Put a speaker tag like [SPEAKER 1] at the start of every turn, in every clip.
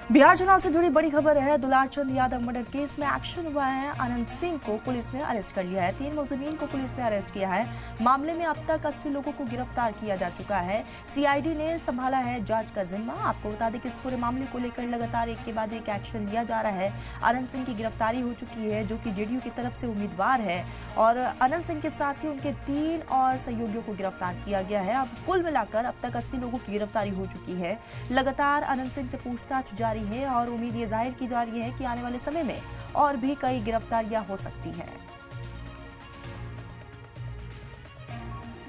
[SPEAKER 1] बिहार चुनाव से जुड़ी बड़ी खबर है। दुलारचंद यादव मर्डर केस में एक्शन हुआ है। अनंत सिंह को पुलिस ने अरेस्ट कर लिया है। 3 मुलजिमीन को पुलिस ने अरेस्ट किया है। मामले में अब तक 80 लोगों को गिरफ्तार किया जा चुका है। सीआईडी ने संभाला है जांच का जिम्मा। आपको बता दें कि इस पूरे मामले को लेकर लगातार एक के बाद एक एक्शन लिया जा रहा है। अनंत सिंह की गिरफ्तारी हो चुकी है, जो कि जेडीयू की तरफ से उम्मीदवार है, और अनंत सिंह के साथ ही उनके 3 और सहयोगियों को गिरफ्तार किया गया है। अब कुल मिलाकर अब तक 80 लोगों की गिरफ्तारी हो चुकी है। लगातार अनंत सिंह से पूछताछ जारी है और उम्मीद ये जाहिर की जा रही है कि आने वाले समय में और भी कई गिरफ्तारियां हो सकती हैं।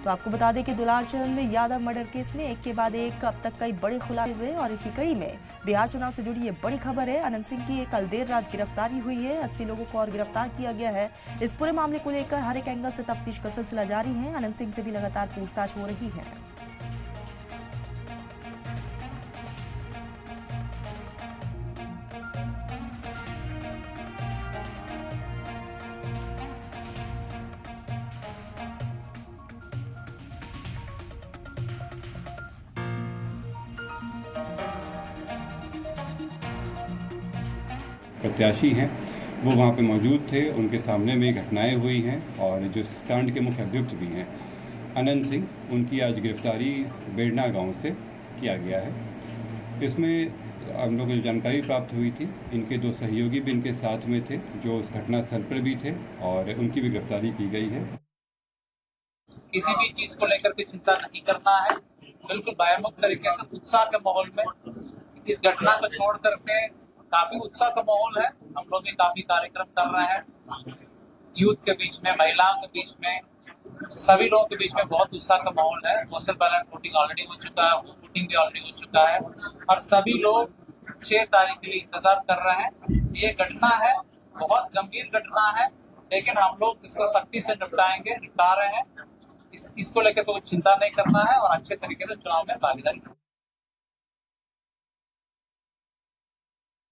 [SPEAKER 1] तो आपको बता दें कि दुलारचंद यादव मर्डर केस में एक के बाद एक अब तक कई बड़े खुलासे हुए और इसी कड़ी में बिहार चुनाव से जुड़ी ये बड़ी खबर है। अनंत सिंह की कल देर रात गिरफ्तारी हुई है। 80 लोगों को और गिरफ्तार किया गया है। इस पूरे मामले को लेकर हर एक एंगल से तफ्तीश का सिलसिला जारी है। अनंत सिंह से भी लगातार पूछताछ हो रही है।
[SPEAKER 2] प्रत्याशी हैं वो वहाँ पे मौजूद थे। उनके सामने में घटनाएं हुई हैं और जो इस कांड के मुख्य अभियुक्त भी हैं अनंत सिंह, उनकी आज गिरफ्तारी बेड़ना गांव से किया गया है। इसमें हम लोगों को जानकारी प्राप्त हुई थी, इनके 2 सहयोगी भी इनके साथ में थे जो उस घटनास्थल पर भी थे और उनकी भी गिरफ्तारी की गई है।
[SPEAKER 3] किसी भी चीज को लेकर के चिंता नहीं करना है, बिल्कुल भयमुक्त तरीके से उत्साह के माहौल में इस घटना को छोड़ करके काफी उत्साह का माहौल है। हम लोग ये काफी कार्यक्रम कर रहे हैं, यूथ के बीच में, महिलाओं के बीच में, सभी लोगों के बीच में बहुत उत्साह का माहौल है। पोस्टल बैलेट वोटिंग ऑलरेडी हो चुका है, वोटिंग भी ऑलरेडी हो चुका है और सभी लोग 6 तारीख के लिए इंतजार कर रहे हैं। ये घटना है, बहुत गंभीर घटना है, लेकिन हम लोग इसको सख्ती से निपटा रहे हैं। इसको लेकर कोई चिंता नहीं करना है और अच्छे तरीके से चुनाव में भागीदारी